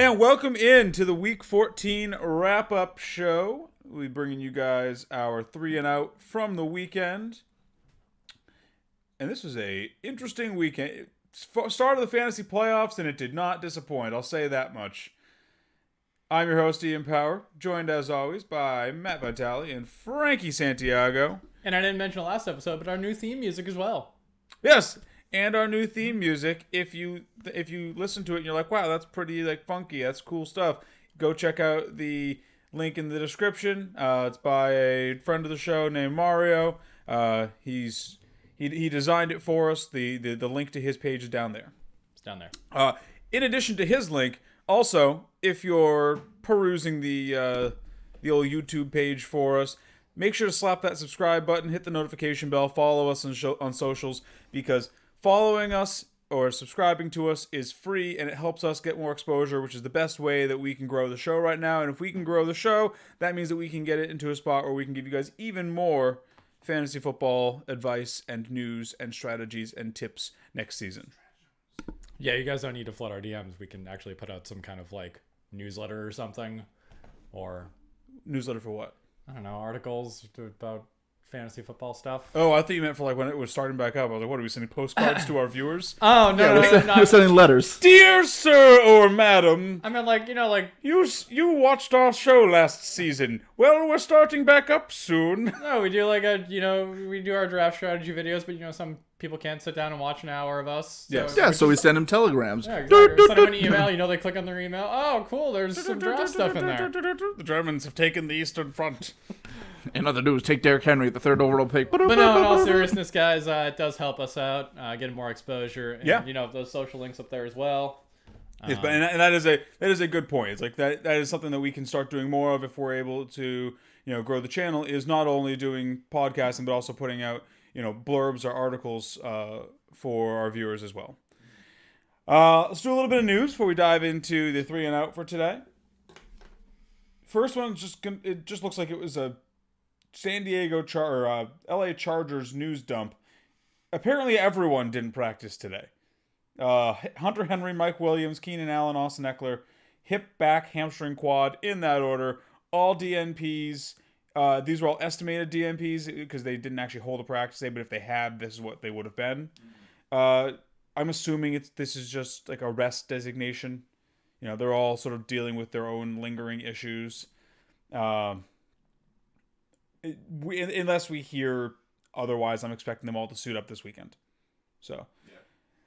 And welcome in to the Week 14 wrap-up show. We'll be bringing you guys our 3 and out from the weekend. And this was a interesting weekend. Start of the fantasy playoffs, and it did not disappoint. I'll say that much. I'm your host, Ian Power, joined as always by Matt Vitale and Frankie Santiago. And I didn't mention the last episode, but our new theme music as well. Yes, and our new theme music. If you listen to it and you're like, wow, that's pretty funky, that's cool stuff, go check out the link in the description. It's by a friend of the show named Mario. He designed it for us. The link to his page is down there. It's down there. In addition to his link, also, if you're perusing the old YouTube page for us, make sure to slap that subscribe button, hit the notification bell, follow us on socials, because following us or subscribing to us is free, and it helps us get more exposure, which is the best way that we can grow the show right now. And if we can grow the show, that means that we can get it into a spot where we can give you guys even more fantasy football advice and news and strategies and tips next season. Yeah, you guys don't need to flood our DMs. We can actually put out some kind of newsletter or something, or Newsletter for what? I don't know, articles about fantasy football stuff. Oh, I thought you meant for when it was starting back up. I was like, what are we sending postcards to our viewers? Oh no, we're sending letters. Dear sir or madam, I mean, you watched our show last season. Well, we're starting back up soon. No, we do we do our draft strategy videos, but some people can't sit down and watch an hour of us. Yes. Yeah, so we send them telegrams. Yeah, exactly. Send them an email. They click on their email. Oh, cool. There's some draft stuff in there. The Germans have taken the Eastern Front. And all they do is take Derrick Henry at the 3rd overall pick. But no, in all seriousness, guys, it does help us out, get more exposure. And, yeah. Those social links up there as well. Yes, but and that is a good point. It's that is something that we can start doing more of if we're able to grow the channel. Is not only doing podcasting but also putting out blurbs or articles for our viewers as well. Let's do a little bit of news before we dive into the 3 and out for today. First one it just looks like it was a San Diego LA Chargers news dump. Apparently everyone didn't practice today. Hunter Henry, Mike Williams, Keenan Allen, Austin Eckler, hip, back, hamstring, quad, in that order. All DNPs. These were all estimated DNPs because they didn't actually hold a practice day, but if they had, this is what they would have been. I'm assuming this is just like a rest designation. They're all sort of dealing with their own lingering issues. Unless we hear otherwise, I'm expecting them all to suit up this weekend. So,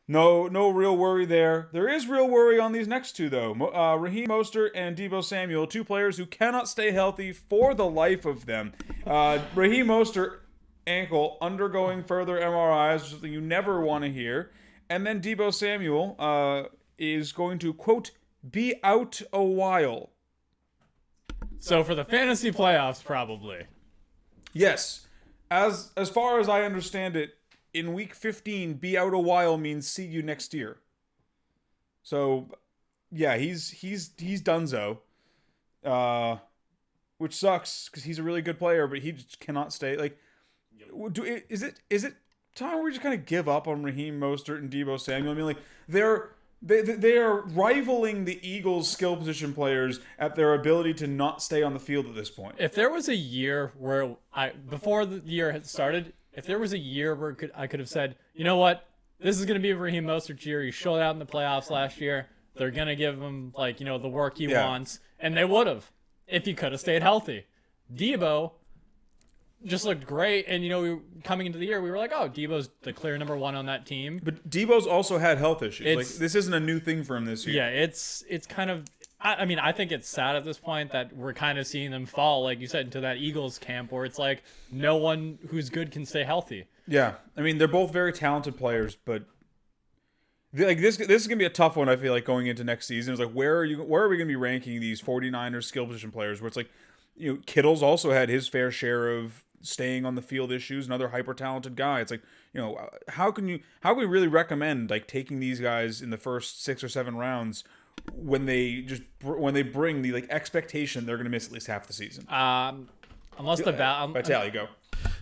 no real worry there. There is real worry on these next two, though. Raheem Mostert and Deebo Samuel, two players who cannot stay healthy for the life of them. Raheem Mostert, ankle, undergoing further MRIs, something you never want to hear. And then Deebo Samuel is going to, quote, be out a while. So for the fantasy playoffs, probably. Yes. As far as I understand it, in week 15, be out a while means see you next year. So, yeah, he's donezo. Which sucks because he's a really good player, but he just cannot stay. Is it time where we just kind of give up on Raheem Mostert and Deebo Samuel? I mean, they are rivaling the Eagles' skill position players at their ability to not stay on the field at this point. If there was a year where before the year had started, if there was a year where I could have said, you know what, this is going to be Raheem Mostert's year. He showed out in the playoffs last year. They're going to give him the work he wants, and they would have if he could have stayed healthy. Deebo just looked great, and coming into the year, we were like, oh, Deebo's the clear number one on that team. But Deebo's also had health issues. This isn't a new thing for him this year. Yeah, it's kind of. I mean, I think it's sad at this point that we're kind of seeing them fall, like you said, into that Eagles camp where it's like no one who's good can stay healthy. Yeah, I mean they're both very talented players, but this is gonna be a tough one. I feel like going into next season, it's like where are we gonna be ranking these 49ers skill position players? Where it's like Kittle's also had his fair share of staying on the field issues, another hyper talented guy. It's like how can we really recommend taking these guys in the first 6 or 7 rounds? When they bring the expectation they're going to miss at least half the season. Unless the Vitale, go.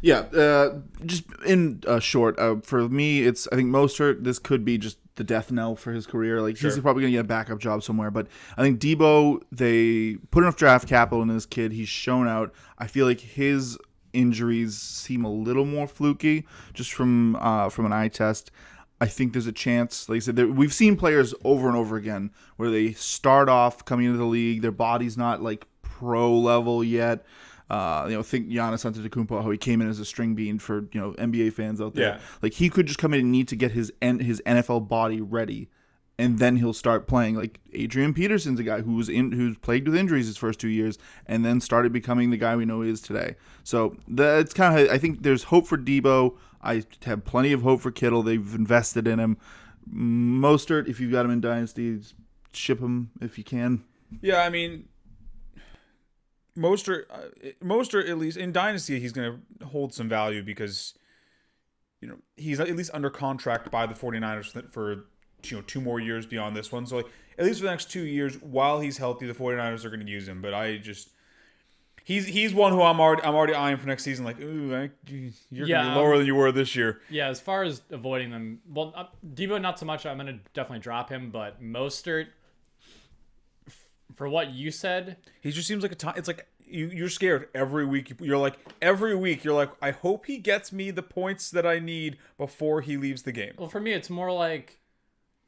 Yeah, just in short, for me, I think Mostert, this could be just the death knell for his career. Like, he's probably going to get a backup job somewhere. But I think Debo, they put enough draft capital in this kid. He's shown out. I feel like his injuries seem a little more fluky just from an eye test. I think there's a chance, like I said, we've seen players over and over again where they start off coming into the league, their body's not like pro level yet. Think Giannis Antetokounmpo, how he came in as a string bean for NBA fans out there. Yeah. Like, he could just come in and need to get his NFL body ready, and then he'll start playing. Like, Adrian Peterson's a guy who's plagued with injuries his first 2 years, and then started becoming the guy we know he is today. So that's kind of, I think there's hope for Debo. I have plenty of hope for Kittle. They've invested in him. Mostert, if you've got him in Dynasty, ship him if you can. Yeah, I mean, Mostert, at least in Dynasty, he's going to hold some value because, he's at least under contract by the 49ers for 2 more years beyond this one. So, like, at least for the next 2 years, while he's healthy, the 49ers are going to use him. But he's one who I'm already eyeing for next season. Like, ooh, you're going to be lower than you were this year. Yeah, as far as avoiding them, well, Debo not so much. I'm going to definitely drop him, but Mostert, for what you said, he just seems like it's like you're scared every week. You're like, I hope he gets me the points that I need before he leaves the game. Well, for me, it's more like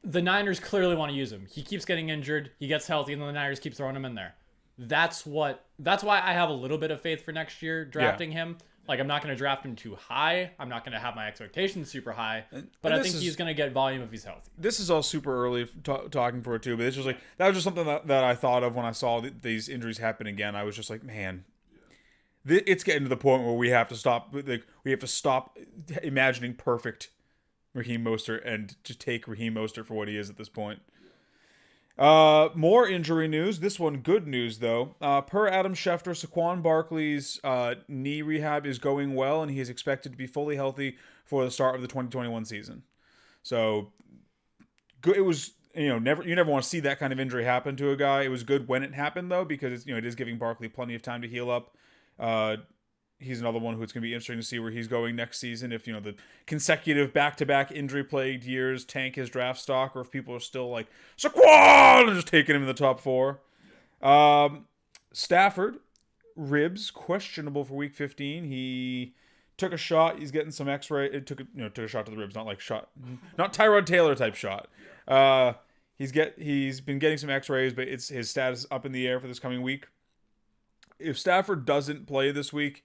the Niners clearly want to use him. He keeps getting injured, he gets healthy, and then the Niners keep throwing him in there. That's why I have a little bit of faith for next year drafting him. Like, I'm not going to draft him too high. I'm not going to have my expectations super high. But I think he's going to get volume if he's healthy. This is all super early talking for it too, but it's just like, that was just something that I thought of when I saw these injuries happen again. I was just like, man, it's getting to the point where we have to stop. Like, we have to stop imagining perfect Raheem Mostert and just take Raheem Mostert for what he is at this point. More injury news. This one, good news though. Per Adam Schefter, Saquon Barkley's knee rehab is going well, and he is expected to be fully healthy for the start of the 2021 season. So, good. It was you never want to see that kind of injury happen to a guy. It was good when it happened though, because it is giving Barkley plenty of time to heal up. He's another one who it's going to be interesting to see where he's going next season. If the consecutive back-to-back injury-plagued years tank his draft stock, or if people are still like Saquon and just taking him in the top 4. Stafford, ribs questionable for Week 15. He took a shot. He's getting some X-ray. It took a shot to the ribs, not Tyrod Taylor type shot. He's been getting some X-rays, but it's his status up in the air for this coming week. If Stafford doesn't play this week,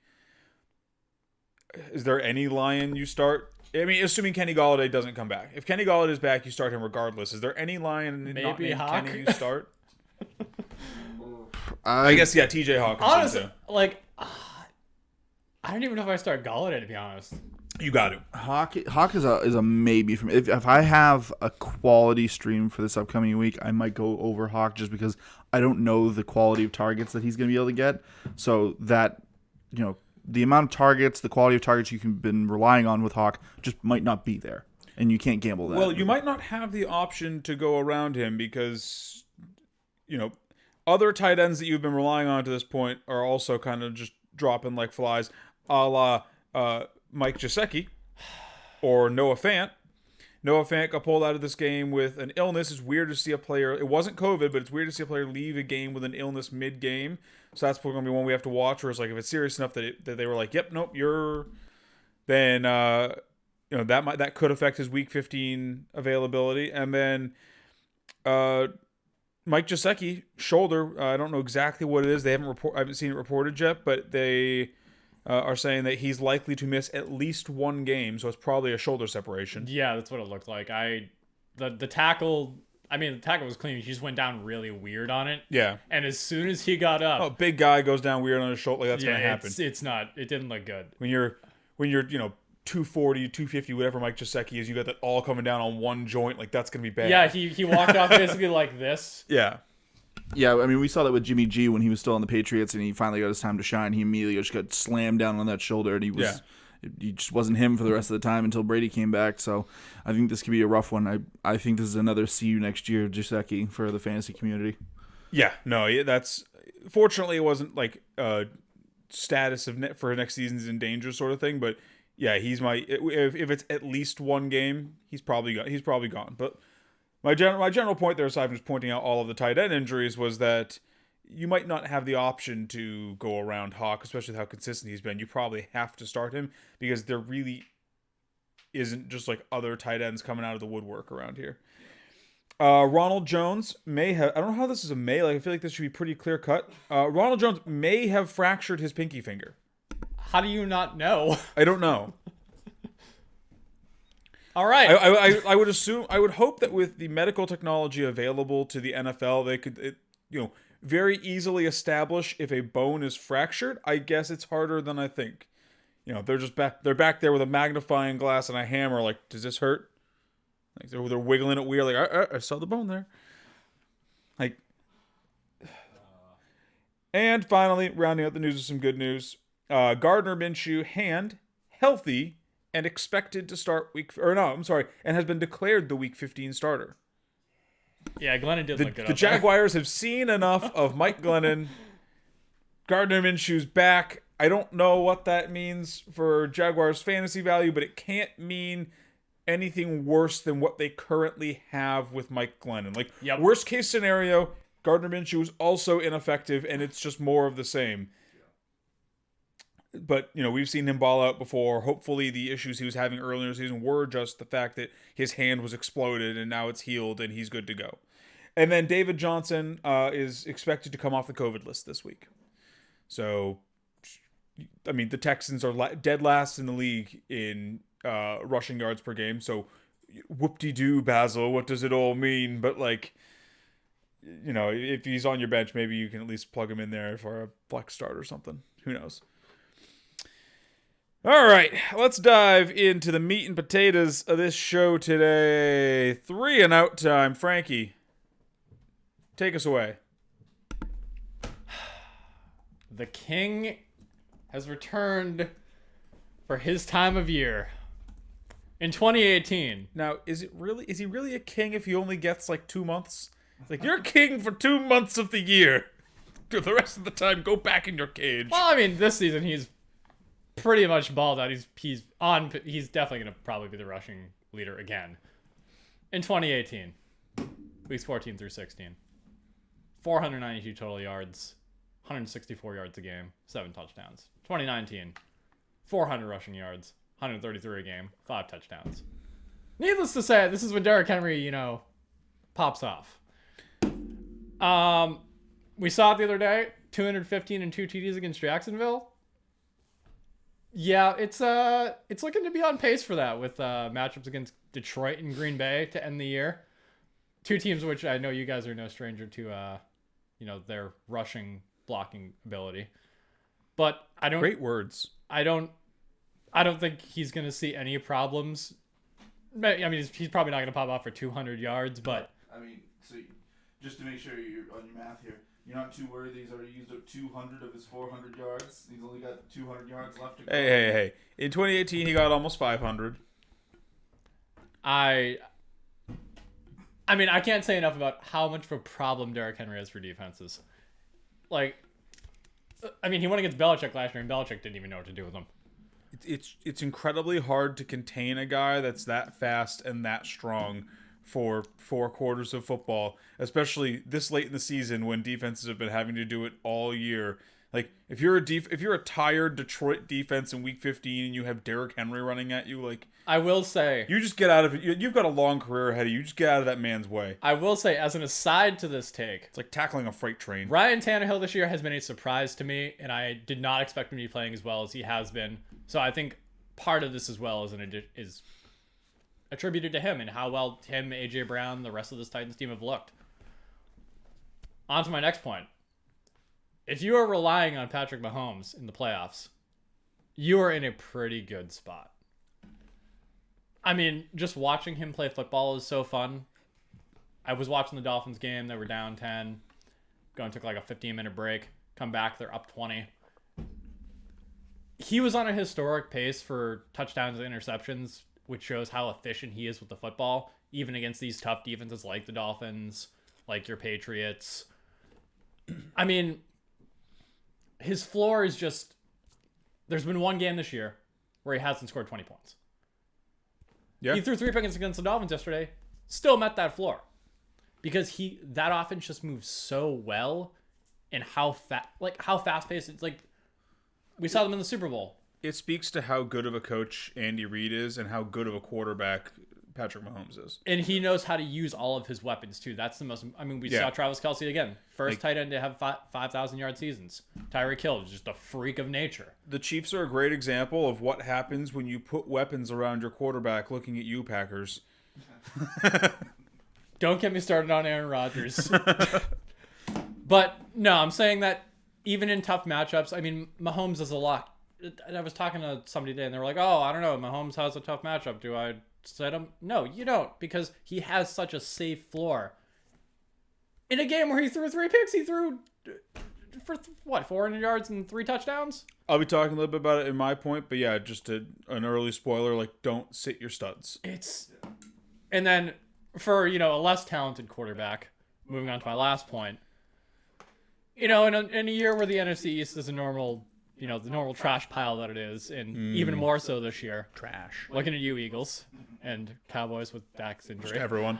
is there any Lion you start? I mean, assuming Kenny Golladay doesn't come back. If Kenny Golladay is back, you start him regardless. Is there any Lion not named Hawk? Kenny you start? I guess, yeah, TJ Hawk. Honestly, like, I don't even know if I start Golladay, to be honest. You got to. Hawk is a maybe for me. If I have a quality stream for this upcoming week, I might go over Hawk just because I don't know the quality of targets that he's going to be able to get. So that, the amount of targets, the quality of targets you've been relying on with Hawk just might not be there, and you can't gamble that. Well, you might not have the option to go around him because, other tight ends that you've been relying on to this point are also kind of just dropping like flies, a la Mike Gesicki or Noah Fant. Noah Fant got pulled out of this game with an illness. It's weird to see a player. It wasn't COVID, but it's weird to see a player leave a game with an illness mid-game. So that's going to be one we have to watch. Where it's like, if it's serious enough that they were like, "Yep, nope, you're," then that could affect his Week 15 availability. And then Mike Gesicki shoulder. I don't know exactly what it is. I haven't seen it reported yet, but they are saying that he's likely to miss at least one game, so it's probably a shoulder separation. Yeah, that's what it looked like. The tackle. I mean, the tackle was clean. He just went down really weird on it. Yeah. And as soon as he got up, big guy goes down weird on his shoulder. Like, that's going to happen. It's not. It didn't look good. When you're 240, 250, whatever Mike Gesicki is, you got that all coming down on one joint. Like, that's going to be bad. Yeah, he walked off basically like this. Yeah. Yeah, I mean, we saw that with Jimmy G when he was still on the Patriots, and he finally got his time to shine. He immediately just got slammed down on that shoulder, and he just wasn't him for the rest of the time until Brady came back. So I think this could be a rough one. I think this is another see you next year Gesicki for the fantasy community. Yeah, no, that's fortunately it wasn't like status for next season is in danger sort of thing. But yeah, he's if it's at least one game, he's probably gone. But my general point there, aside from just pointing out all of the tight end injuries, was that you might not have the option to go around Hawk, especially with how consistent he's been. You probably have to start him because there really isn't just like other tight ends coming out of the woodwork around here. Ronald Jones may have, I don't know how this is a may, like I feel like this should be pretty clear cut. Ronald Jones may have fractured his pinky finger. How do you not know? I don't know. All right. I would assume, I would hope that with the medical technology available to the NFL, they could, very easily establish if a bone is fractured. I guess it's harder than I think. They're back there with a magnifying glass and a hammer. Like, does this hurt? Like they're wiggling it weird. Like, I saw the bone there. Like, and finally, rounding out the news with some good news. Gardner Minshew, hand healthy and expected to start and has been declared the Week 15 starter. Yeah, Glennon did look good. The Jaguars have seen enough of Mike Glennon. Gardner Minshew's back. I don't know what that means for Jaguars fantasy value, but it can't mean anything worse than what they currently have with Mike Glennon. Like, worst case scenario, Gardner Minshew is also ineffective, and it's just more of the same. But, we've seen him ball out before. Hopefully the issues he was having earlier in the season were just the fact that his hand was exploded and now it's healed and he's good to go. And then David Johnson is expected to come off the COVID list this week. So, I mean, the Texans are dead last in the league in rushing yards per game. So, whoop-de-doo, Basil. What does it all mean? But, if he's on your bench, maybe you can at least plug him in there for a flex start or something. Who knows? All right, let's dive into the meat and potatoes of this show today. 3 and out time. Frankie, take us away. The king has returned for his time of year. In 2018. Now, is he really a king if he only gets 2 months? It's like, you're king for 2 months of the year. The rest of the time, go back in your cage. Well, I mean, this season he's pretty much balled out. He's definitely going to probably be the rushing leader again. In 2018, weeks 14 through 16, 492 total yards, 164 yards a game, 7 touchdowns. 2019, 400 rushing yards, 133 a game, 5 touchdowns. Needless to say, this is when Derrick Henry, pops off. We saw it the other day, 215 and 2 TDs against Jacksonville. Yeah, it's looking to be on pace for that with matchups against Detroit and Green Bay to end the year. 2 teams which I know you guys are no stranger to, their rushing blocking ability. But I don't. Great words. I don't think he's going to see any problems. I mean, he's probably not going to pop off for 200 yards, but I mean, so just to make sure you're on your math here. You're not too worried that he's already used up 200 of his 400 yards. He's only got 200 yards left to go. Hey. In 2018, he got almost 500. I mean, I can't say enough about how much of a problem Derrick Henry is for defenses. He went against Belichick last year, and Belichick didn't even know what to do with him. It's incredibly hard to contain a guy that's that fast and that strong for 4 quarters of football, especially this late in the season when defenses have been having to do it all year. Like, if you're a tired Detroit defense in Week 15 and you have Derrick Henry running at you, I will say, you just get out of it. You've got a long career ahead of you. You just get out of that man's way. I will say, as an aside to this take, it's like tackling a freight train. Ryan Tannehill this year has been a surprise to me, and I did not expect him to be playing as well as he has been. So I think part of this as well is attributed to him and how well him, AJ Brown, the rest of this Titans team have looked. On to my next point. If you are relying on Patrick Mahomes in the playoffs, you are in a pretty good spot. I mean, just watching him play football is so fun. I was watching the Dolphins game. They were down 10. Took a 15-minute break. Come back, they're up 20. He was on a historic pace for touchdowns and interceptions, which shows how efficient he is with the football, even against these tough defenses like the Dolphins, like your Patriots. I mean, his floor is just there's been one game this year where he hasn't scored 20 points. Yeah. He threw 3 picks against the Dolphins yesterday, still met that floor. Because that offense just moves so well, and how fast paced it's like. We saw them in the Super Bowl. It speaks to how good of a coach Andy Reid is and how good of a quarterback Patrick Mahomes is. And he knows how to use all of his weapons too. That's the most. I mean, we saw Travis Kelce again, first tight end to have 5,000-yard seasons. Tyreek Hill is just a freak of nature. The Chiefs are a great example of what happens when you put weapons around your quarterback. Looking at you, Packers. Don't get me started on Aaron Rodgers. But no, I'm saying that even in tough matchups, I mean, Mahomes is a lot. I was talking to somebody today, and they were like, "Oh, I don't know. Mahomes has a tough matchup. Do I set him?" No, you don't, because he has such a safe floor. In a game where he threw 3 picks, he threw for 400 yards and 3 touchdowns. I'll be talking a little bit about it in my point, but yeah, just an early spoiler: like, don't sit your studs. And then for a less talented quarterback, moving on to my last point. In a year where the NFC East is a normal, the normal trash pile that it is, and even more so this year. Trash. Looking at you, Eagles, and Cowboys with Dak's injury. Just everyone.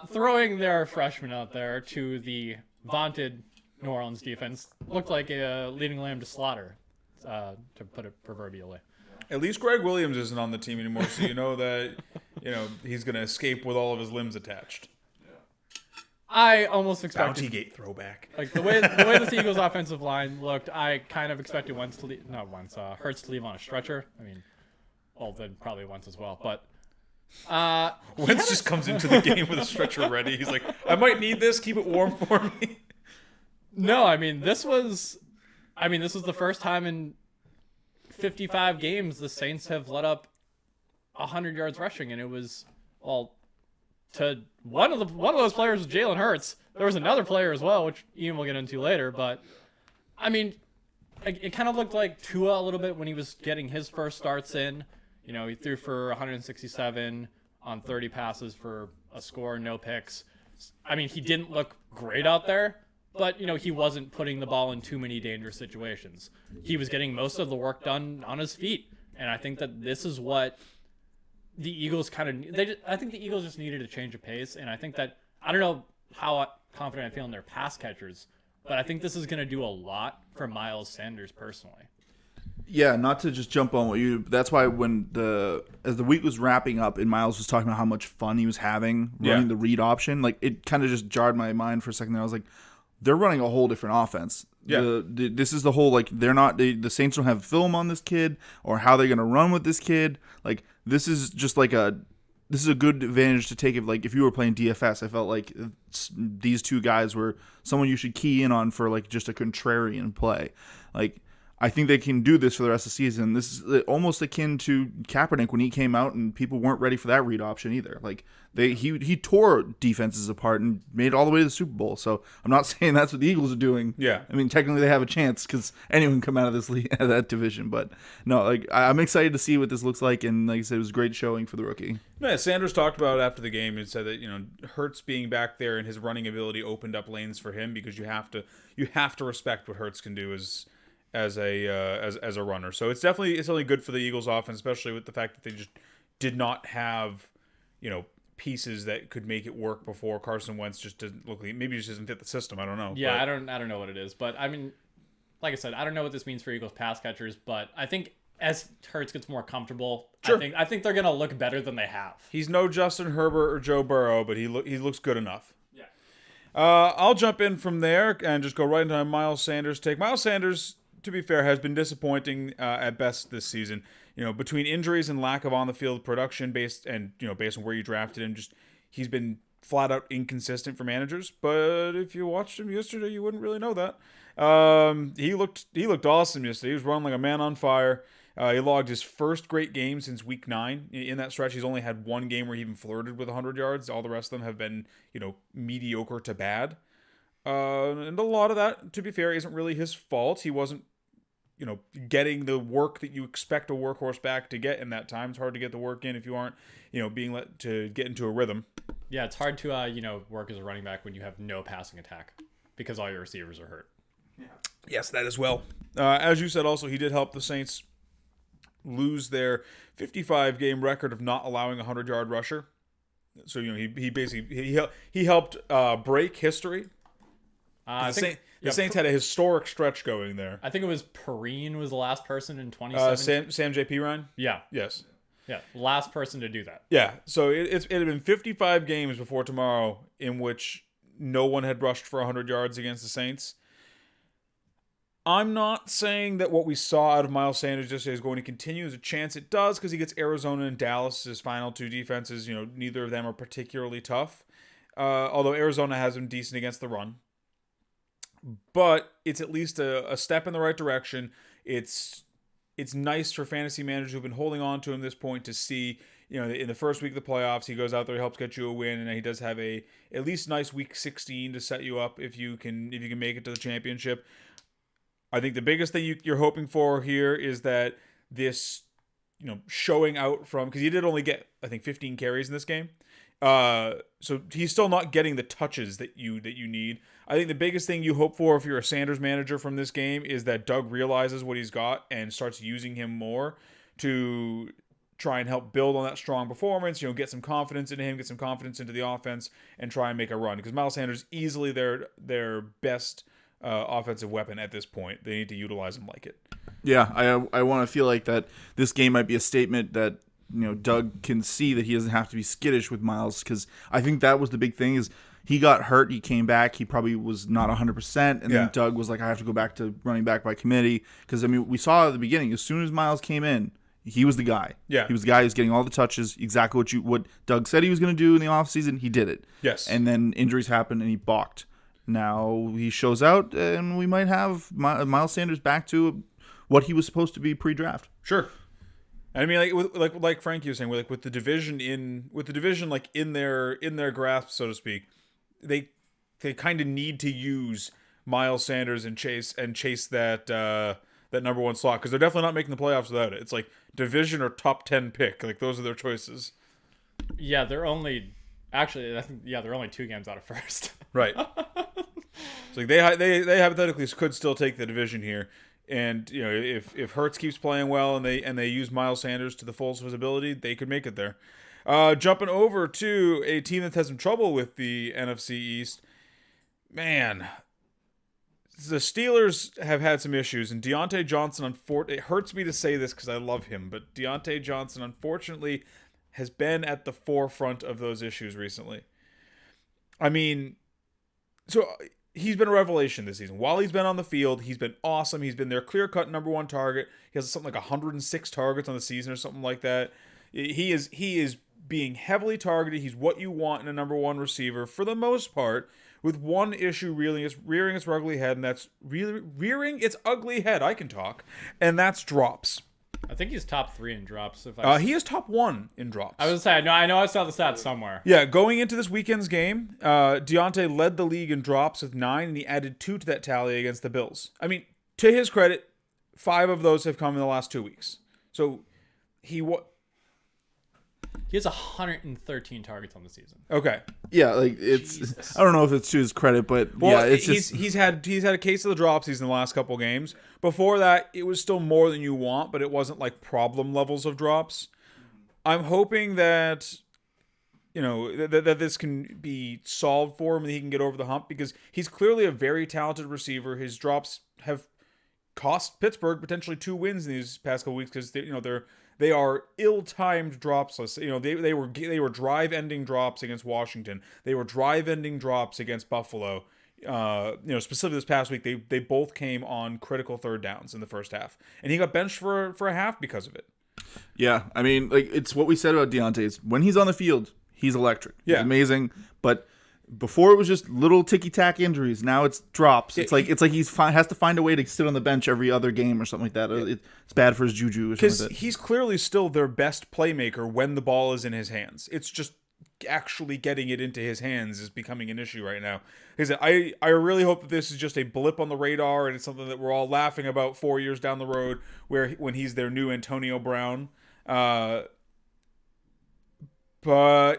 Throwing their freshman out there to the vaunted New Orleans defense looked like a leading lamb to slaughter, to put it proverbially. At least Greg Williams isn't on the team anymore, so you know that he's going to escape with all of his limbs attached. I almost expected Bountygate throwback. Like the way the Eagles' offensive line looked, I kind of expected Hurts to leave on a stretcher. I mean, then probably Wentz as well, but Wentz just comes into the game with a stretcher ready. He's like, I might need this. Keep it warm for me. No, I mean this was the first time in 55 games the Saints have let up 100 yards rushing, and it was to one of those players was Jalen Hurts. There was another player as well, which Ian will get into later. But I mean, it kind of looked like Tua a little bit when he was getting his first starts in. He threw for 167 on 30 passes for a score, no picks. I mean, he didn't look great out there, but he wasn't putting the ball in too many dangerous situations. He was getting most of the work done on his feet, and I think that this is what the Eagles I think the Eagles just needed a change of pace, and I think that I don't know how confident I feel in their pass catchers, but I think this is going to do a lot for Miles Sanders personally. Yeah, not to just jump on what you. That's why as the week was wrapping up and Miles was talking about how much fun he was having running the read option, like it kind of just jarred my mind for a second. I was like, they're running a whole different offense. Yeah, this is the whole they're not the Saints don't have film on this kid or how they're gonna run with this kid. Like this is just this is a good advantage to take if you were playing DFS. I felt like these two guys were someone you should key in on for just a contrarian play. I think they can do this for the rest of the season. This is almost akin to Kaepernick when he came out and people weren't ready for that read option either. He tore defenses apart and made it all the way to the Super Bowl. So I'm not saying that's what the Eagles are doing. Yeah. I mean, technically they have a chance because anyone can come out of this league, that division. But no, I'm excited to see what this looks like. And like I said, it was a great showing for the rookie. Yeah, Sanders talked about it after the game and said that Hurts being back there and his running ability opened up lanes for him because you have to respect what Hurts can do as a runner. So it's definitely good for the Eagles offense, especially with the fact that they just did not have pieces that could make it work before. Carson Wentz just didn't look like, maybe he just doesn't fit the system. I don't know. Yeah, but I don't know what it is, but I mean, like I said, I don't know what this means for Eagles pass catchers, but I think as Hurts gets more comfortable, sure. I think they're gonna look better than they have. He's no Justin Herbert or Joe Burrow, but he looks good enough. Yeah. I'll jump in from there and just go right into Miles Sanders' take. Miles Sanders, to be fair, has been disappointing at best this season. Between injuries and lack of on-the-field production based on where you drafted him, he's been flat out inconsistent for managers. But if you watched him yesterday, you wouldn't really know that. He looked awesome yesterday. He was running like a man on fire. He logged his first great game since week 9. In that stretch, he's only had one game where he even flirted with 100 yards. All the rest of them have been mediocre to bad. And a lot of that, to be fair, isn't really his fault. He wasn't getting the work that you expect a workhorse back to get in that time. It's hard to get the work in if you aren't, being let to get into a rhythm. Yeah, it's hard to, work as a running back when you have no passing attack because all your receivers are hurt. Yeah. Yes, that as well. As you said, also, he did help the Saints lose their 55 game record of not allowing a 100-yard rusher. So he basically he helped break history. The Saints had a historic stretch going there. I think it was Perrine was the last person in 2017. Sam J.P. Ryan? Yeah. Yes. Yeah, last person to do that. Yeah, so it had been 55 games before tomorrow in which no one had rushed for 100 yards against the Saints. I'm not saying that what we saw out of Miles Sanders yesterday is going to continue. There's a chance it does because he gets Arizona and Dallas, his final two defenses. Neither of them are particularly tough, although Arizona has been decent against the run. But it's at least a step in the right direction. It's nice for fantasy managers who've been holding on to him at this point to see, in the first week of the playoffs, he goes out there, he helps get you a win, and he does have a at least nice week 16 to set you up if you can make it to the championship. I think the biggest thing you're hoping for here is that this, showing out from, because he did only get, I think, 15 carries in this game. So he's still not getting the touches that you need. I think the biggest thing you hope for if you're a Sanders manager from this game is that Doug realizes what he's got and starts using him more to try and help build on that strong performance, get some confidence into him, get some confidence into the offense, and try and make a run. Because Miles Sanders easily their best offensive weapon at this point. They need to utilize him like it. Yeah, I want to feel like that this game might be a statement that Doug can see that he doesn't have to be skittish with Miles, because I think that was the big thing is he got hurt, he came back, he probably was not 100%, and then Doug was like, I have to go back to running back by committee, because we saw at the beginning, as soon as Miles came in, he was the guy. Yeah. He was the guy who's getting all the touches, exactly what Doug said he was going to do in the offseason, he did it. Yes. And then injuries happened and he balked. Now he shows out, and we might have Miles Sanders back to what he was supposed to be pre-draft. Sure. I mean, like Frankie was saying, with the division in their grasp, so to speak, they kind of need to use Miles Sanders and chase that number one slot, because they're definitely not making the playoffs without it. It's like division or top 10 pick, like those are their choices. Yeah, they're only 2 games out of first. Right. It's like they hypothetically could still take the division here. And if Hurts keeps playing well and they use Miles Sanders to the fullest of his ability, they could make it there. Jumping over to a team that has some trouble with the NFC East, man, the Steelers have had some issues, and Deontay Johnson, it hurts me to say this because I love him, but Deontay Johnson unfortunately has been at the forefront of those issues recently. I mean, so he's been a revelation this season. While he's been on the field, he's been awesome. He's been their clear-cut number one target. He has something like 106 targets on the season or something like that. He is being heavily targeted. He's what you want in a number one receiver for the most part, with one issue rearing its ugly head, and that's rearing its ugly head. I can talk, and that's drops. I think he's top 3 in drops. He is top 1 in drops. I was saying, I know I saw the stats somewhere. Yeah, going into this weekend's game, Deontay led the league in drops with 9, and he added 2 to that tally against the Bills. I mean, to his credit, 5 of those have come in the last 2 weeks. So he has 113 targets on the season. Okay. Yeah, like it's. Jesus. I don't know if it's to his credit, but yeah, it's he's had a case of the dropsies in the last couple games. Before that, it was still more than you want, but it wasn't like problem levels of drops. I'm hoping that that this can be solved for him and he can get over the hump, because he's clearly a very talented receiver. His drops have cost Pittsburgh potentially 2 wins in these past couple weeks because they are ill-timed drops. They were drive-ending drops against Washington. They were drive-ending drops against Buffalo. Specifically this past week, they both came on critical third downs in the first half, and he got benched for a half because of it. Yeah, I mean, like it's what we said about Deontay. It's when he's on the field, he's electric. Yeah, he's amazing. But before it was just little ticky-tack injuries. Now it's drops. It's like he has to find a way to sit on the bench every other game or something like that. It's bad for his juju. Because he's clearly still their best playmaker when the ball is in his hands. It's just actually getting it into his hands is becoming an issue right now. I really hope that this is just a blip on the radar and it's something that we're all laughing about 4 years down the road when he's their new Antonio Brown. But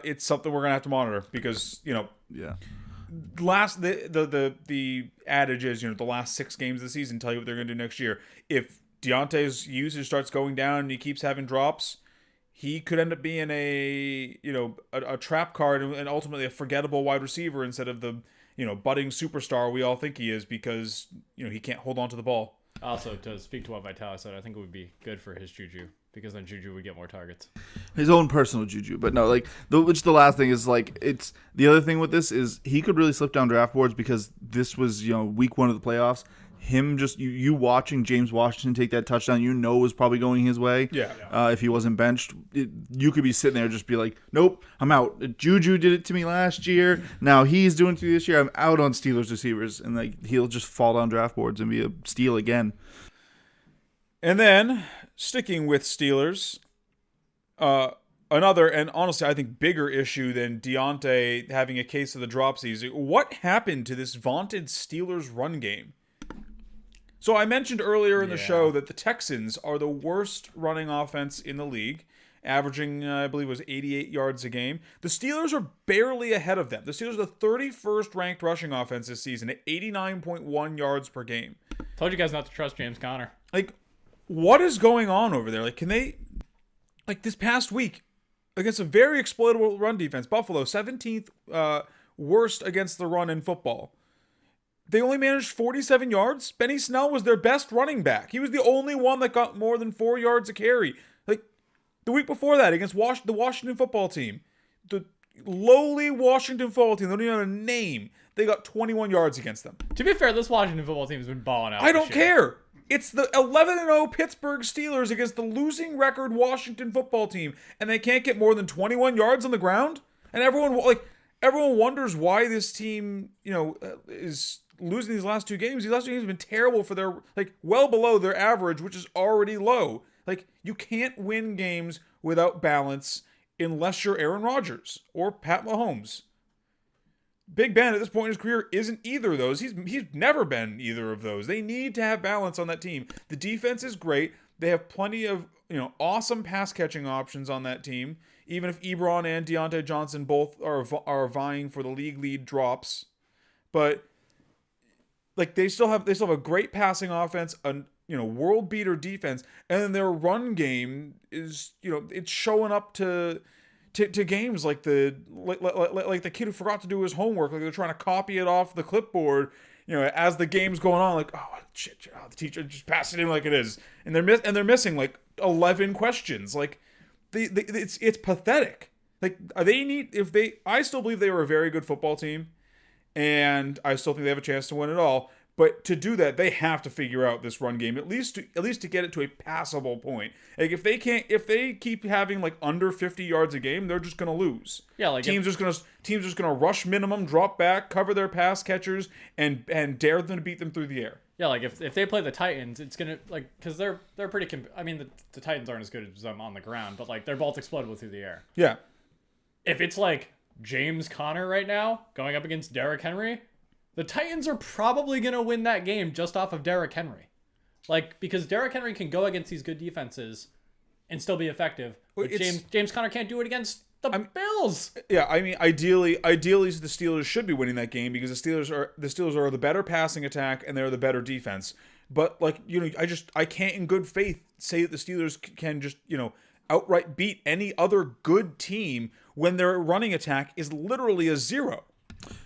it's something we're gonna have to monitor because yeah. The adage is the last 6 games of the season tell you what they're gonna do next year. If Deontay's usage starts going down and he keeps having drops, he could end up being a trap card and ultimately a forgettable wide receiver instead of the budding superstar we all think he is because he can't hold on to the ball. Also, to speak to what Vitalis said, I think it would be good for his juju because then Juju would get more targets. His own personal juju, but no, which the last thing is it's the other thing with this is he could really slip down draft boards because this was week 1 of the playoffs. Him just you watching James Washington take that touchdown, was probably going his way. Yeah. If he wasn't benched, you could be sitting there just be like, nope, I'm out. Juju did it to me last year. Now he's doing it to me this year. I'm out on Steelers receivers, and he'll just fall down draft boards and be a steal again. And then sticking with Steelers, another and honestly I think bigger issue than Deontay having a case of the dropsies. What happened to this vaunted Steelers run game? So I mentioned earlier in the show that the Texans are the worst running offense in the league, averaging, I believe it was 88 yards a game. The Steelers are barely ahead of them. The Steelers are the 31st ranked rushing offense this season at 89.1 yards per game. Told you guys not to trust James Conner. What is going on over there? Can they, this past week, against a very exploitable run defense, Buffalo, 17th worst against the run in football. They only managed 47 yards. Benny Snell was their best running back. He was the only one that got more than 4 yards a carry. The week before that, against the Washington football team, the lowly Washington football team, they don't even have a name, they got 21 yards against them. To be fair, this Washington football team has been balling out. I don't care. It's the 11-0 Pittsburgh Steelers against the losing record Washington football team, and they can't get more than 21 yards on the ground? And everyone wonders why this team, is losing these last 2 games. These last 2 games have been terrible for their, well below their average, which is already low. You can't win games without balance unless you're Aaron Rodgers or Pat Mahomes. Big Ben at this point in his career isn't either of those. He's never been either of those. They need to have balance on that team. The defense is great. They have plenty of awesome pass catching options on that team. Even if Ebron and Deontay Johnson both are vying for the league lead drops, but they still have a great passing offense, a world beater defense, and then their run game is it's showing up to games like the kid who forgot to do his homework, they're trying to copy it off the clipboard, as the game's going on, oh shit, the teacher just passed it in like it is, and they're missing 11 questions, it's pathetic. I still believe they were a very good football team, and I still think they have a chance to win it all. But to do that, they have to figure out this run game at least to get it to a passable point. If they keep having under 50 yards a game, they're just gonna lose. Yeah, teams just gonna rush minimum, drop back, cover their pass catchers, and dare them to beat them through the air. Yeah, if they play the Titans, it's gonna because they're pretty. The Titans aren't as good as them on the ground, but they're both explodable through the air. Yeah. If it's James Conner right now going up against Derrick Henry, the Titans are probably going to win that game just off of Derrick Henry. Because Derrick Henry can go against these good defenses and still be effective. But James Conner can't do it against the Bills. Yeah, ideally the Steelers should be winning that game because the Steelers are the better passing attack and they're the better defense. But I can't in good faith say that the Steelers can just, outright beat any other good team when their running attack is literally a 0.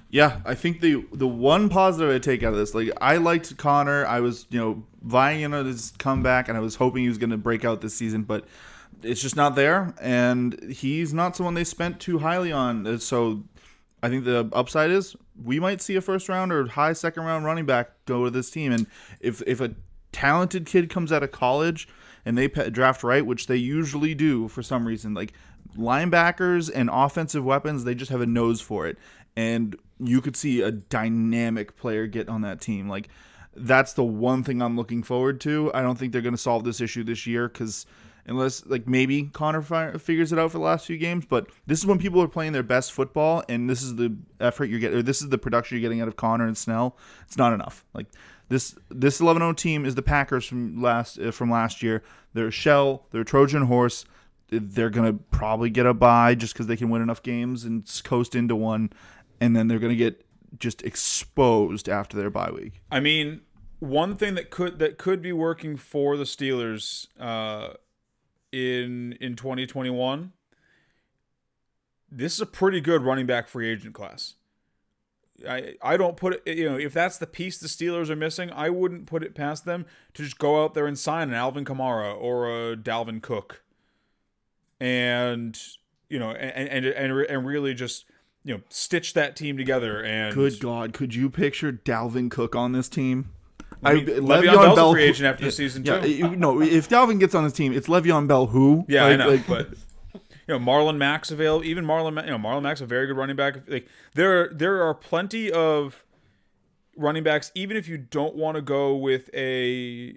Yeah, I think the one positive I take out of this, I liked Connor. I was, vying in on his comeback, and I was hoping he was going to break out this season, but it's just not there, and he's not someone they spent too highly on. So I think the upside is we might see a first round or high second round running back go to this team, and if a talented kid comes out of college and they draft right, which they usually do for some reason, linebackers and offensive weapons, they just have a nose for it. And you could see a dynamic player get on that team. That's the one thing I'm looking forward to. I don't think they're going to solve this issue this year because unless, maybe Connor figures it out for the last few games. But this is when people are playing their best football, and this is the effort you're getting, or this is the production you're getting out of Connor and Snell. It's not enough. This 11-0 team is the Packers from last year. They're a shell. They're a Trojan horse. They're going to probably get a bye just because they can win enough games and coast into one. And then they're going to get just exposed after their bye week. one thing that could be working for the Steelers in 2021. This is a pretty good running back free agent class. I don't put it, if that's the piece the Steelers are missing, I wouldn't put it past them to just go out there and sign an Alvin Kamara or a Dalvin Cook, and and really just stitch that team together. And good God, could you picture Dalvin Cook on this team? Le'Veon Bell's a free agent after the season too. If Dalvin gets on this team, it's Le'Veon Bell who? Yeah, I know, but. Marlon Mack's available. Even Marlon Mack's a very good running back. Like there are plenty of running backs. Even if you don't want to go with a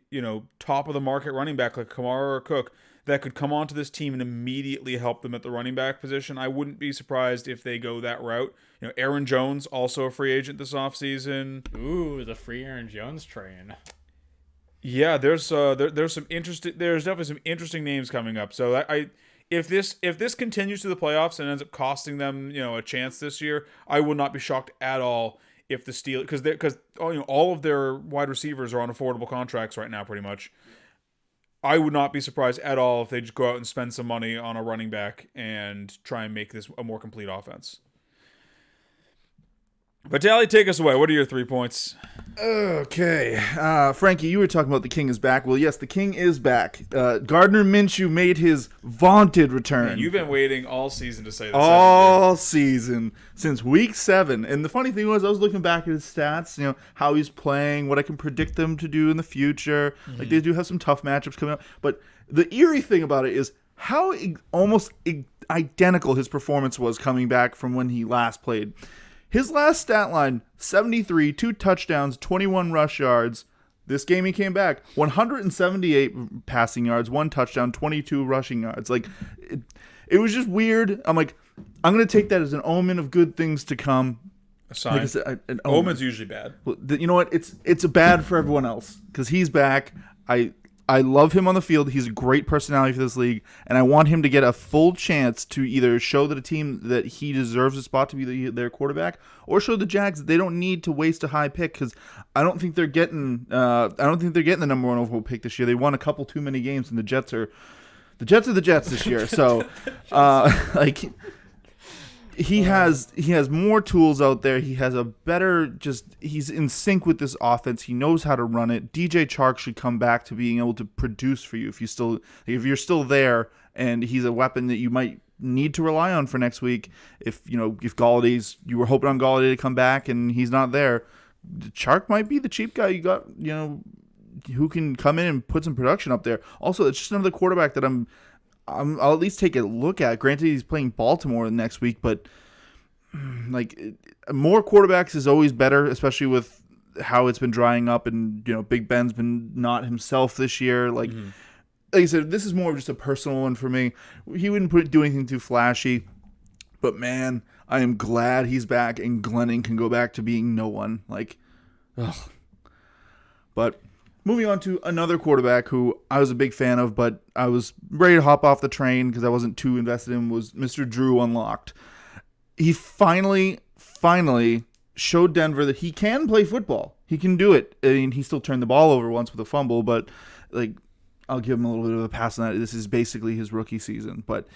top of the market running back like Kamara or Cook, that could come onto this team and immediately help them at the running back position. I wouldn't be surprised if they go that route. Aaron Jones, also a free agent this offseason. Ooh, the free Aaron Jones train. Yeah, there's definitely some interesting names coming up. So If this continues to the playoffs and ends up costing them, a chance this year, I would not be shocked at all if the Steelers, because all of their wide receivers are on affordable contracts right now, pretty much. I would not be surprised at all if they just go out and spend some money on a running back and try and make this a more complete offense. Vitali, take us away. What are your 3 points? Okay. Frankie, you were talking about the King is back. Well, yes, the King is back. Gardner Minshew made his vaunted return. Man, you've been waiting all season to say this. All season. Since week 7. And the funny thing was, I was looking back at his stats, how he's playing, what I can predict them to do in the future. Mm-hmm. Like, they do have some tough matchups coming up. But the eerie thing about it is how almost identical his performance was coming back from when he last played. His last stat line, 73, 2 touchdowns, 21 rush yards. This game he came back, 178 passing yards, 1 touchdown, 22 rushing yards. Like, it was just weird. I'm like, I'm going to take that as an omen of good things to come. A sign. Like I said, an omen's usually bad. Well, you know what? It's bad for everyone else because he's back. I love him on the field. He's a great personality for this league, and I want him to get a full chance to either show the team that he deserves a spot to be their quarterback, or show the Jags that they don't need to waste a high pick because I don't think they're getting. I don't think they're getting the number 1 overall pick this year. They won a couple too many games, and the Jets are the Jets this year. So, He has more tools out there. He has a better he's in sync with this offense. He knows how to run it. DJ Chark should come back to being able to produce for you if you're still there, and he's a weapon that you might need to rely on for next week. If you were hoping on Galladay to come back and he's not there, Chark might be the cheap guy you got, who can come in and put some production up there. Also, it's just another quarterback that I'll at least take a look at. Granted, he's playing Baltimore next week, but more quarterbacks is always better, especially with how it's been drying up, and Big Ben's been not himself this year. Like I said, this is more of just a personal one for me. He wouldn't do anything too flashy, but man, I am glad he's back, and Glennon can go back to being no one. But moving on to another quarterback who I was a big fan of, but I was ready to hop off the train because I wasn't too invested in, was Mr. Drew Unlocked. He finally showed Denver that he can play football. He can do it. I mean, he still turned the ball over once with a fumble, but I'll give him a little bit of a pass on that. This is basically his rookie season. But,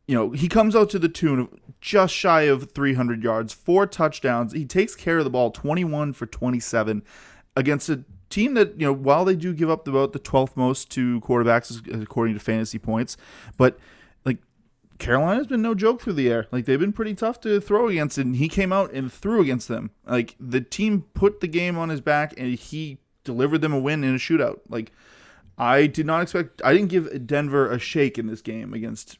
he comes out to the tune of just shy of 300 yards, 4 touchdowns. He takes care of the ball, 21 for 27 against a team that, while they do give up about the 12th most to quarterbacks according to fantasy points, but Carolina's been no joke through the air. They've been pretty tough to throw against, and he came out and threw against them. The team put the game on his back, and he delivered them a win in a shootout. I didn't give Denver a shake in this game against,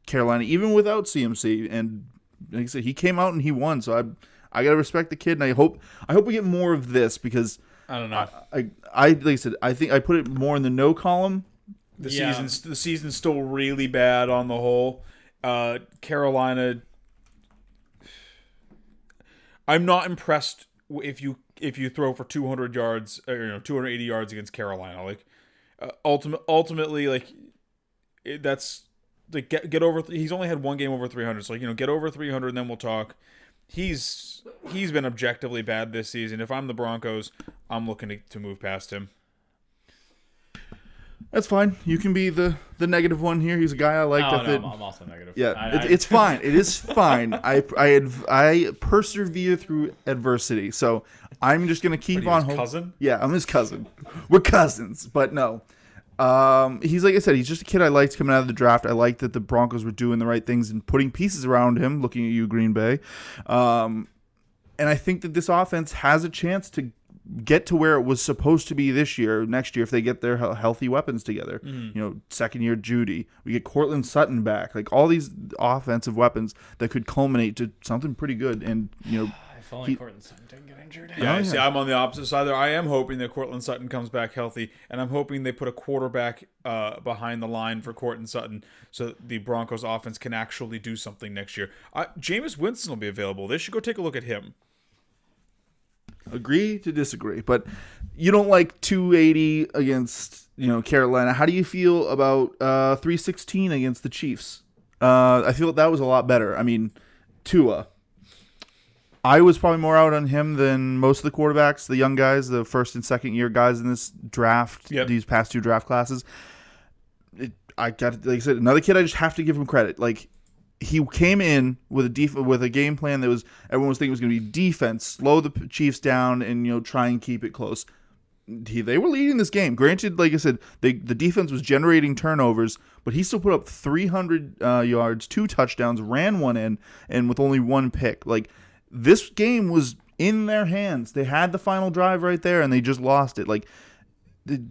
Carolina, even without CMC. And like I said, he came out and he won. So I gotta respect the kid, and I hope we get more of this because I don't know. Like I said, I think I put it more in the no column. The season's still really bad on the whole. Carolina, I'm not impressed if you throw for 200 yards or 280 yards against Carolina. Ultimately, that's get over. He's only had one game over 300, so get over 300, and then we'll talk. he's been objectively bad this season. If I'm the Broncos, I'm looking to move past him. That's fine. You can be the negative one here. He's a guy I like. I'm also negative. Yeah, it's fine. It is fine. I persevere through adversity. So I'm just gonna keep on. Cousin? Yeah, I'm his cousin. We're cousins, but no. He's like I said. He's just a kid I liked coming out of the draft. I liked that the Broncos were doing the right things and putting pieces around him. Looking at you, Green Bay, and I think that this offense has a chance to get to where it was supposed to be next year if they get their healthy weapons together. Second year Judy, we get Cortland Sutton back, like all these offensive weapons that could culminate to something pretty good. And if only Cortland Sutton didn't get injured. Yeah, see, I'm on the opposite side there. I am hoping that Cortland Sutton comes back healthy, and I'm hoping they put a quarterback behind the line for Cortland Sutton so that the Broncos offense can actually do something next year. Jameis Winston will be available. They should go take a look at him. Agree to disagree, but you don't like 280 against Carolina. How do you feel about 316 against the Chiefs? I feel that was a lot better. I mean, Tua. I was probably more out on him than most of the quarterbacks, the young guys, the first and second year guys in this draft, these past two draft classes. Like I said, another kid I just have to give him credit. Like, he came in with a game plan that was everyone was thinking was going to be defense, slow the Chiefs down, and try and keep it close. They were leading this game. Granted, like I said, the defense was generating turnovers, but he still put up 300 yards, 2 touchdowns, ran one in, and with only 1 pick. Like, this game was in their hands. They had the final drive right there, and they just lost it. Like,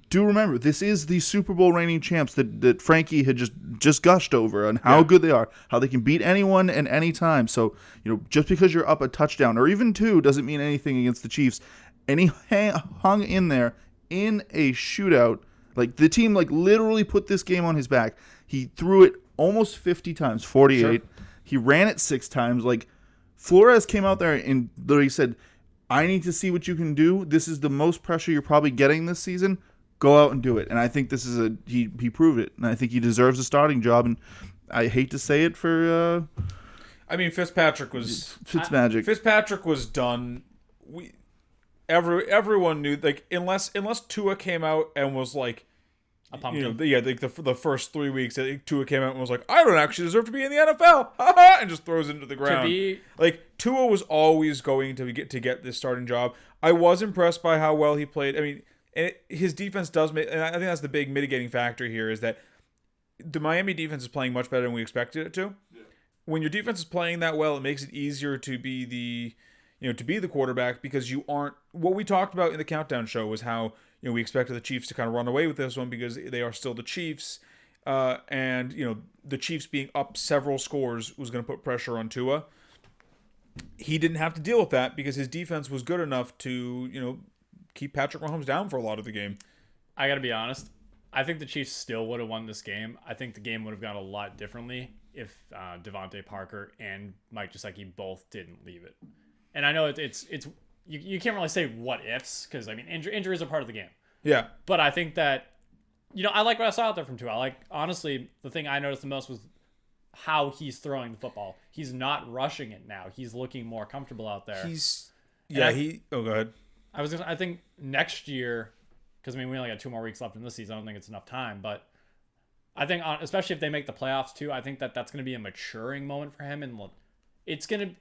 do remember, this is the Super Bowl reigning champs that Frankie had just gushed over and how good they are, how they can beat anyone and any time. So, just because you're up a touchdown or even 2 doesn't mean anything against the Chiefs. And he hung in there in a shootout. Like, the team literally put this game on his back. He threw it almost 50 times, 48. Sure. He ran it 6 times. Like, Flores came out there and literally said, I need to see what you can do. This is the most pressure you're probably getting this season. Go out and do it. And I think this is he proved it. And I think he deserves a starting job. And I hate to say it for Fitzpatrick was Fitzmagic. Fitzpatrick was done. Everyone knew, like, unless Tua came out and was like a pumpkin. The first 3 weeks, I think Tua came out and was like, I don't actually deserve to be in the NFL, and just throws it into the ground. Tua was always going to get this starting job. I was impressed by how well he played. I mean, his defense does make, and I think that's the big mitigating factor here, is that the Miami defense is playing much better than we expected it to. Yeah. When your defense is playing that well, it makes it easier to be the quarterback, because you aren't. What we talked about in the countdown show was how we expected the Chiefs to kind of run away with this one because they are still the Chiefs, and the Chiefs being up several scores was going to put pressure on Tua. He didn't have to deal with that because his defense was good enough to keep Patrick Mahomes down for a lot of the game. I got to be honest. I think the Chiefs still would have won this game. I think the game would have gone a lot differently if Devontae Parker and Mike Gesicki both didn't leave it. And I know it's you can't really say what ifs, because I mean injuries are part of the game. Yeah. But I think that I like what I saw out there from Tua. Honestly, the thing I noticed the most was how he's throwing the football. He's not rushing it now. He's looking more comfortable out there. Go ahead. I think next year, because we only got 2 more weeks left in this season. I don't think it's enough time, but I think especially if they make the playoffs too, I think that's going to be a maturing moment for him, and it's going to.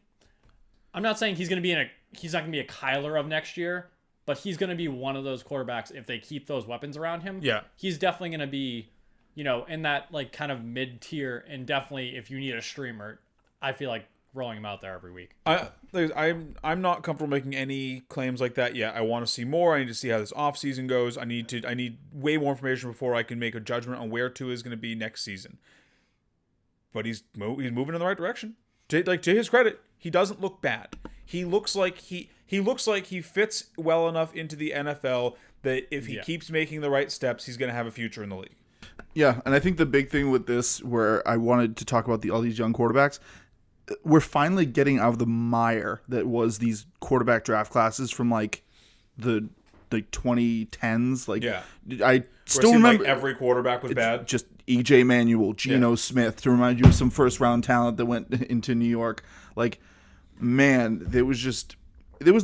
I'm not saying he's not going to be a Kyler of next year, but he's going to be one of those quarterbacks if they keep those weapons around him. Yeah, he's definitely going to be, in that kind of mid tier, and definitely if you need a streamer, I feel like rolling him out there every week. I'm not comfortable making any claims like that yet. I want to see more. I need to see how this offseason goes. I need way more information before I can make a judgment on where Tua is going to be next season. But he's moving in the right direction. To his credit, he doesn't look bad. He looks like he fits well enough into the NFL that if he keeps making the right steps, he's going to have a future in the league. Yeah, and I think the big thing with this, where I wanted to talk about all these young quarterbacks, we're finally getting out of the mire that was these quarterback draft classes from the 2010s. I still remember every quarterback was bad. Just EJ Manuel, Geno Smith, to remind you of some first round talent that went into New York. man, there was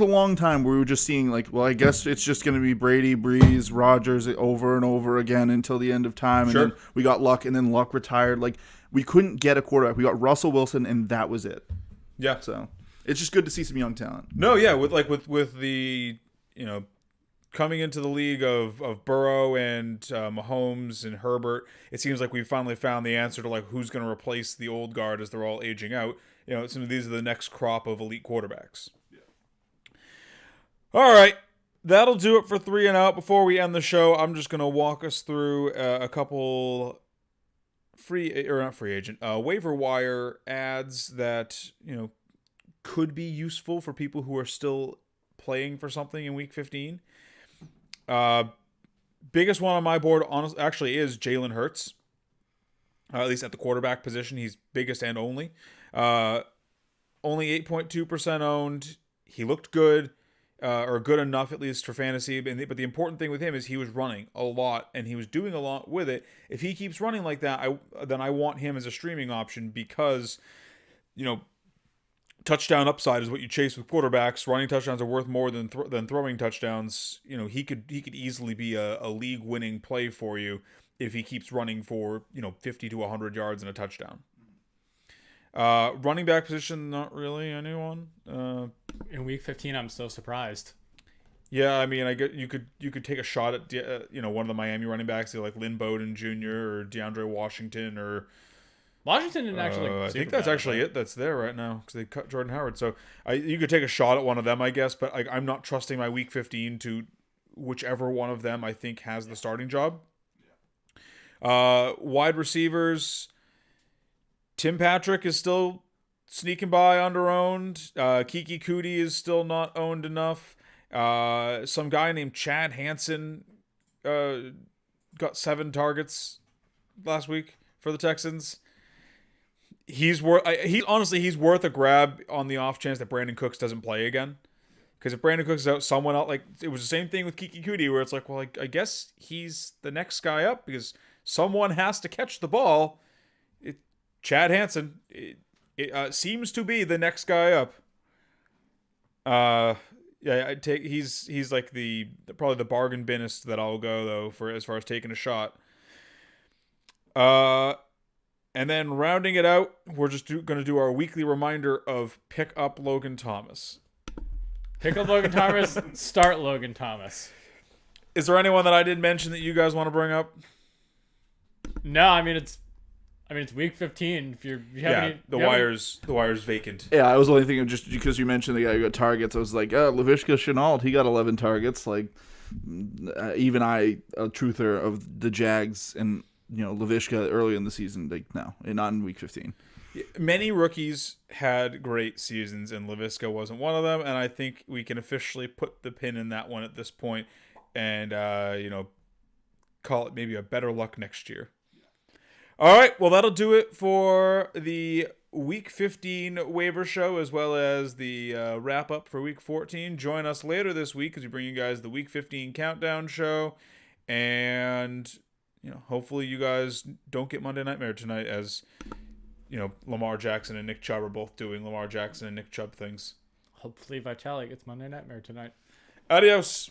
a long time where we were just seeing like, well, I guess it's just going to be Brady, Breeze, Rodgers over and over again until the end of time. And then we got Luck, and then Luck retired. Like, we couldn't get a quarterback. We got Russell Wilson, and that was it. Yeah. So it's just good to see some young talent. No, yeah, with the, coming into the league of Burrow and Mahomes and Herbert, it seems like we finally found the answer to like who's going to replace the old guard as they're all aging out. Some of these are the next crop of elite quarterbacks. Yeah. All right, that'll do it for 3 and Out. Before we end the show, I'm just going to walk us through a couple waiver wire ads that could be useful for people who are still playing for something in Week 15. Biggest one on my board, honestly, actually is Jalen Hurts. At least at the quarterback position, he's biggest and only. Only 8.2% owned. He looked good, or good enough at least for fantasy. But the important thing with him is he was running a lot, and he was doing a lot with it. If he keeps running like that, then I want him as a streaming option because, touchdown upside is what you chase with quarterbacks. Running touchdowns are worth more than throwing touchdowns. He could easily be a league winning play for you if he keeps running for 50 to 100 yards and a touchdown. Running back position, not really anyone. In Week 15, I'm so surprised. Yeah, I mean, I get you could take a shot at one of the Miami running backs, like Lynn Bowden Jr. or DeAndre Washington or. Washington didn't actually. I think that's actually it that's there right now because they cut Jordan Howard. So you could take a shot at one of them, I guess, but I'm not trusting my Week 15 to whichever one of them I think has the starting job. Wide receivers, Tim Patrick is still sneaking by under-owned. Kiki Kuti is still not owned enough. Some guy named Chad Hansen got 7 targets last week for the Texans. He's worth a grab on the off chance that Brandon Cooks doesn't play again. Because if Brandon Cooks is out, someone else, like it was the same thing with Kiki Kuti, where it's like, well, I guess he's the next guy up because someone has to catch the ball. Chad Hansen seems to be the next guy up. He's like probably the bargain binist that I'll go though for as far as taking a shot. And then rounding it out, we're just going to do our weekly reminder of pick up Logan Thomas. Pick up Logan Thomas. Start Logan Thomas. Is there anyone that I didn't mention that you guys want to bring up? No, I mean it's Week 15. The wire's vacant. Yeah, I was only thinking just because you mentioned the guy who got targets, I was like, Laviska Shenault, he got 11 targets. Like, even I, a truther of the Jags and Laviska early in the season, not in Week 15. Many rookies had great seasons, and Laviska wasn't one of them. And I think we can officially put the pin in that one at this point, and call it maybe a better luck next year. All right, well that'll do it for the Week 15 waiver show as well as the wrap up for Week 14. Join us later this week as we bring you guys the Week 15 countdown show, and hopefully you guys don't get Monday Nightmare tonight as, Lamar Jackson and Nick Chubb are both doing Lamar Jackson and Nick Chubb things. Hopefully Vitalik gets Monday Nightmare tonight. Adios.